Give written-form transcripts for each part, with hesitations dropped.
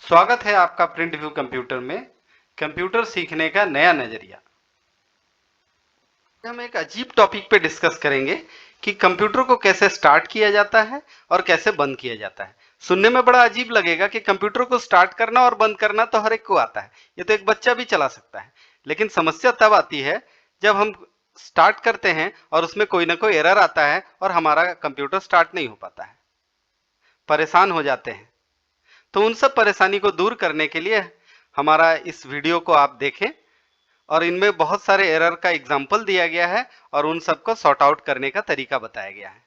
स्वागत है आपका प्रिंट व्यू कंप्यूटर में। कंप्यूटर सीखने का नया नजरिया। हम एक अजीब टॉपिक पे डिस्कस करेंगे कि कंप्यूटर को कैसे स्टार्ट किया जाता है और कैसे बंद किया जाता है। सुनने में बड़ा अजीब लगेगा कि कंप्यूटर को स्टार्ट करना और बंद करना तो हर एक को आता है, ये तो एक बच्चा भी चला सकता है। लेकिन समस्या तब आती है जब हम स्टार्ट करते हैं और उसमें कोई ना कोई एरर आता है और हमारा कंप्यूटर स्टार्ट नहीं हो पाता है, परेशान हो जाते हैं। तो उन सब परेशानी को दूर करने के लिए हमारा इस वीडियो को आप देखें और इनमें बहुत सारे एरर का एग्जाम्पल दिया गया है और उन सबको सॉर्ट आउट करने का तरीका बताया गया है।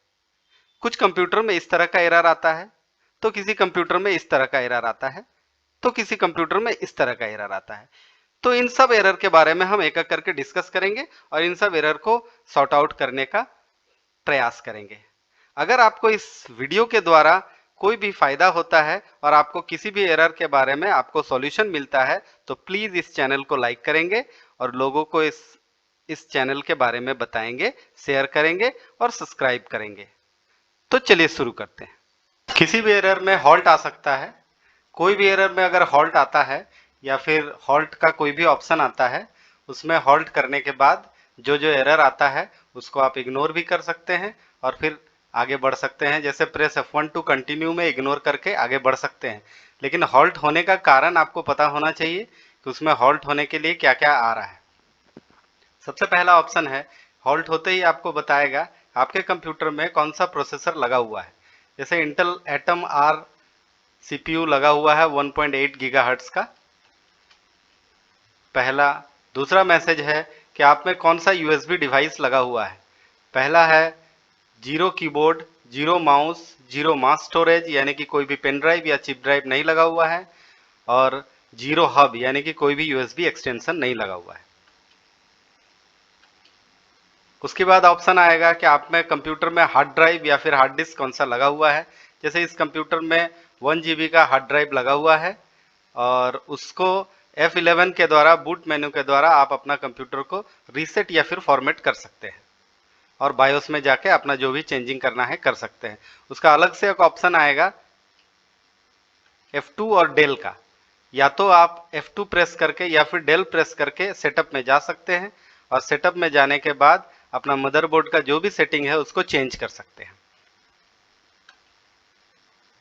कुछ कंप्यूटर में इस तरह का एरर आता है, तो किसी कंप्यूटर में इस तरह का एरर आता है, तो किसी कंप्यूटर में इस तरह का एरर आता है। तो इन सब एरर के बारे में हम एक एक करके डिस्कस करेंगे और इन सब एरर को सॉर्ट आउट करने का प्रयास करेंगे। अगर आपको इस वीडियो के द्वारा कोई भी फायदा होता है और आपको किसी भी एरर के बारे में आपको सॉल्यूशन मिलता है तो प्लीज इस चैनल को लाइक करेंगे और लोगों को इस चैनल के बारे में बताएंगे, शेयर करेंगे और सब्सक्राइब करेंगे। तो चलिए शुरू करते हैं। किसी भी एरर में हॉल्ट आ सकता है। कोई भी एरर में अगर हॉल्ट आता है या फिर हॉल्ट का कोई भी ऑप्शन आता है, उसमें हॉल्ट करने के बाद जो जो एरर आता है उसको आप इग्नोर भी कर सकते हैं और फिर आगे बढ़ सकते हैं। जैसे प्रेस F1 टू कंटिन्यू में इग्नोर करके आगे बढ़ सकते हैं। लेकिन हॉल्ट होने का कारण आपको पता होना चाहिए कि उसमें हॉल्ट होने के लिए क्या क्या आ रहा है। सबसे पहला ऑप्शन है, हॉल्ट होते ही आपको बताएगा आपके कंप्यूटर में कौन सा प्रोसेसर लगा हुआ है। जैसे इंटेल एटम आर CPU लगा हुआ है 1.8 गीगाहर्ट्ज का, पहला। दूसरा मैसेज है कि आप में कौन सा USB डिवाइस लगा हुआ है। पहला है zero keyboard, zero mouse, zero mass storage यानी कि कोई भी पेन ड्राइव या चिप ड्राइव नहीं लगा हुआ है, और जीरो हब यानी कि कोई भी USB एक्सटेंशन नहीं लगा हुआ है। उसके बाद ऑप्शन आएगा कि आप में कंप्यूटर में हार्ड ड्राइव या फिर हार्ड डिस्क कौन सा लगा हुआ है। जैसे इस कंप्यूटर में 1 GB का हार्ड ड्राइव लगा हुआ है और उसको F11 के द्वारा, बूट मेन्यू के द्वारा आप अपना कंप्यूटर को रीसेट या फिर फॉर्मेट कर सकते हैं और बायोस में जाके अपना जो भी चेंजिंग करना है कर सकते हैं। उसका अलग से एक ऑप्शन आएगा F2 और डेल का। या तो आप F2 प्रेस करके या फिर डेल प्रेस करके सेटअप में जा सकते हैं और सेटअप में जाने के बाद अपना मदरबोर्ड का जो भी सेटिंग है उसको चेंज कर सकते हैं।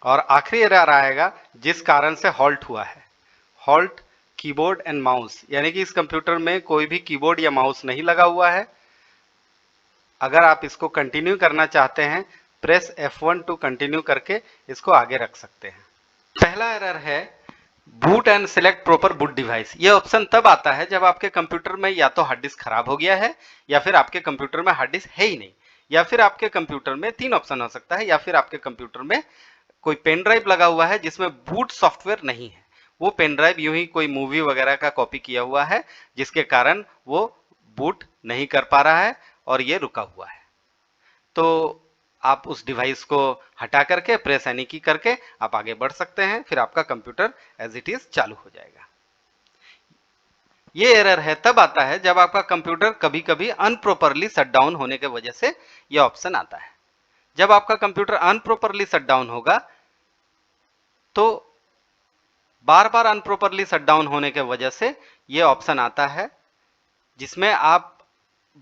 और आखिरी एरर आएगा जिस कारण से हॉल्ट हुआ है, हॉल्ट कीबोर्ड एंड माउस, यानी कि इस कंप्यूटर में कोई भी कीबोर्ड या माउस नहीं लगा हुआ है। अगर आप इसको कंटिन्यू करना चाहते हैं, प्रेस F1 टू कंटिन्यू करके इसको आगे रख सकते हैं। पहला एरर है boot and select proper boot device. ये ऑप्शन तब आता है जब आपके कंप्यूटर में या तो हार्ड डिस्क खराब हो गया है या फिर आपके कंप्यूटर में हार्ड डिस्क है ही नहीं, या फिर आपके कंप्यूटर में तीन ऑप्शन हो सकता है, या फिर आपके कंप्यूटर में कोई पेन ड्राइव लगा हुआ है जिसमें बूट सॉफ्टवेयर नहीं है। वो पेन ड्राइव यूं ही कोई मूवी वगैरह का कॉपी किया हुआ है जिसके कारण वो बूट नहीं कर पा रहा है और ये रुका हुआ है। तो आप उस डिवाइस को हटा करके प्रेस एनी की करके आप आगे बढ़ सकते हैं, फिर आपका कंप्यूटर एज इट इज चालू हो जाएगा। ये एरर है तब आता है जब आपका कंप्यूटर कभी कभी अनप्रॉपरली शट डाउन होने की वजह से ये ऑप्शन आता है। जब आपका कंप्यूटर अनप्रॉपरली शट डाउन होगा तो बार बार अनप्रॉपरली शट डाउन होने की वजह से ये ऑप्शन आता है, जिसमें आप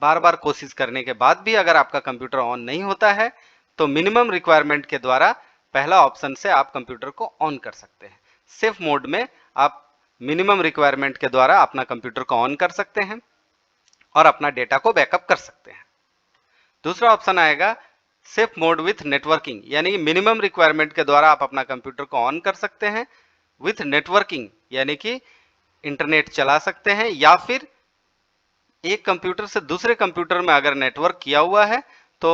बार बार कोशिश करने के बाद भी अगर आपका कंप्यूटर ऑन नहीं होता है तो मिनिमम रिक्वायरमेंट के द्वारा पहला ऑप्शन से आप कंप्यूटर को ऑन कर सकते हैं। सेफ मोड में आप मिनिमम रिक्वायरमेंट के द्वारा अपना कंप्यूटर को ऑन कर सकते हैं और अपना डेटा को बैकअप कर सकते हैं। दूसरा ऑप्शन आएगा सेफ मोड विथ नेटवर्किंग, यानी मिनिमम रिक्वायरमेंट के द्वारा आप अपना कंप्यूटर को ऑन कर सकते हैं विथ नेटवर्किंग, यानी कि इंटरनेट चला सकते हैं, या फिर एक कंप्यूटर से दूसरे कंप्यूटर में अगर नेटवर्क किया हुआ है तो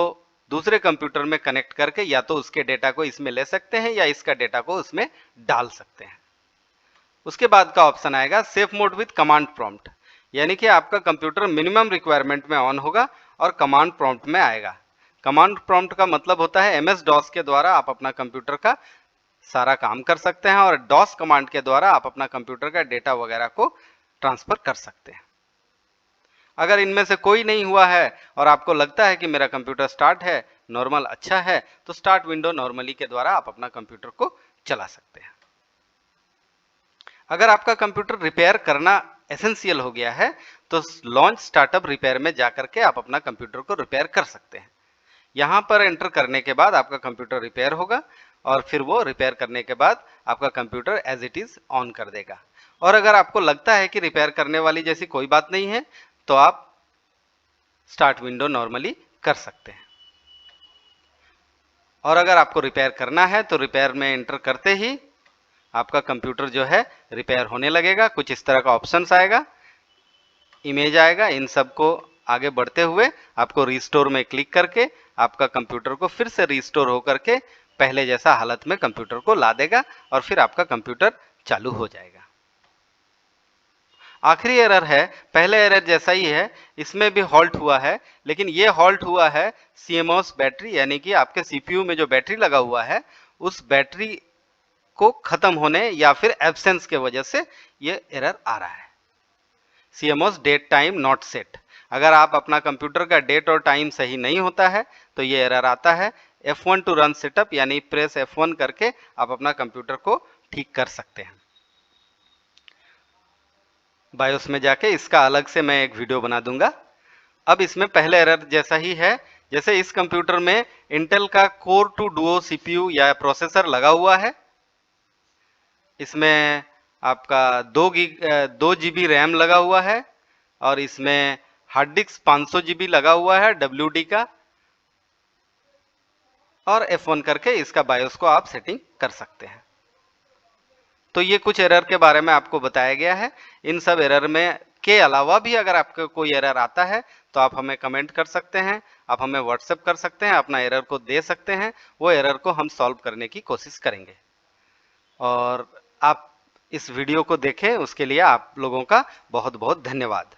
दूसरे कंप्यूटर में कनेक्ट करके या तो उसके डेटा को इसमें ले सकते हैं या इसका डेटा को उसमें डाल सकते हैं। उसके बाद का ऑप्शन आएगा safe mode with command prompt, यानी कि आपका कंप्यूटर मिनिमम रिक्वायरमेंट में ऑन होगा और कमांड प्रॉम्प्ट में आएगा। कमांड प्रॉम्प्ट का मतलब होता है MS-DOS के द्वारा आप अपना कंप्यूटर का सारा काम कर सकते हैं और DOS कमांड के द्वारा आप अपना कंप्यूटर का डेटा वगैरह को ट्रांसफर कर सकते हैं। अगर इनमें से कोई नहीं हुआ है और आपको लगता है कि मेरा कंप्यूटर स्टार्ट है, नॉर्मल अच्छा है, तो स्टार्ट विंडो नॉर्मली के द्वारा आप अपना कंप्यूटर को चला सकते हैं। अगर आपका कंप्यूटर रिपेयर करना एसेंशियल हो गया है तो लॉन्च स्टार्टअप रिपेयर में जाकर के आप अपना कंप्यूटर को रिपेयर कर सकते हैं। यहाँ पर एंटर करने के बाद आपका कंप्यूटर रिपेयर होगा और फिर वो रिपेयर करने के बाद आपका computer as it is on कर देगा। और अगर आपको लगता है कि रिपेयर करने वाली जैसी कोई बात नहीं है तो आप स्टार्ट विंडो नॉर्मली कर सकते हैं। और अगर आपको रिपेयर करना है तो रिपेयर में एंटर करते ही आपका कंप्यूटर जो है रिपेयर होने लगेगा। कुछ इस तरह का ऑप्शंस आएगा, इमेज आएगा, इन सब को आगे बढ़ते हुए आपको रिस्टोर में क्लिक करके आपका कंप्यूटर को फिर से रिस्टोर होकर के पहले जैसा हालत में कंप्यूटर को ला देगा और फिर आपका कंप्यूटर चालू हो जाएगा। आखिरी एरर है, पहले एरर जैसा ही है, इसमें भी हॉल्ट हुआ है, लेकिन ये हॉल्ट हुआ है CMOS बैटरी यानी कि आपके CPU में जो बैटरी लगा हुआ है उस बैटरी को खत्म होने या फिर एब्सेंस के वजह से ये एरर आ रहा है। CMOS date time not set. अगर आप अपना कंप्यूटर का डेट और टाइम सही नहीं होता है तो ये एरर आता है। F1 टू रन सेटअप यानी प्रेस F1 करके आप अपना कंप्यूटर को ठीक कर सकते हैं। बायोस में जाके इसका अलग से मैं एक वीडियो बना दूंगा। अब इसमें पहले एरर जैसा ही है, जैसे इस कंप्यूटर में इंटेल का कोर 2 डुओ CPU या प्रोसेसर लगा हुआ है। इसमें आपका 2 GB रैम लगा हुआ है और इसमें हार्ड डिस्क 500 GB लगा हुआ है WD का, और F1 करके इसका बायोस को आप सेटिंग कर सकते हैं। तो ये कुछ एरर के बारे में आपको बताया गया है। इन सब एरर में के अलावा भी अगर आपको कोई एरर आता है तो आप हमें कमेंट कर सकते हैं, आप हमें व्हाट्सएप कर सकते हैं, अपना एरर को दे सकते हैं, वो एरर को हम सॉल्व करने की कोशिश करेंगे। और आप इस वीडियो को देखें उसके लिए आप लोगों का बहुत बहुत धन्यवाद।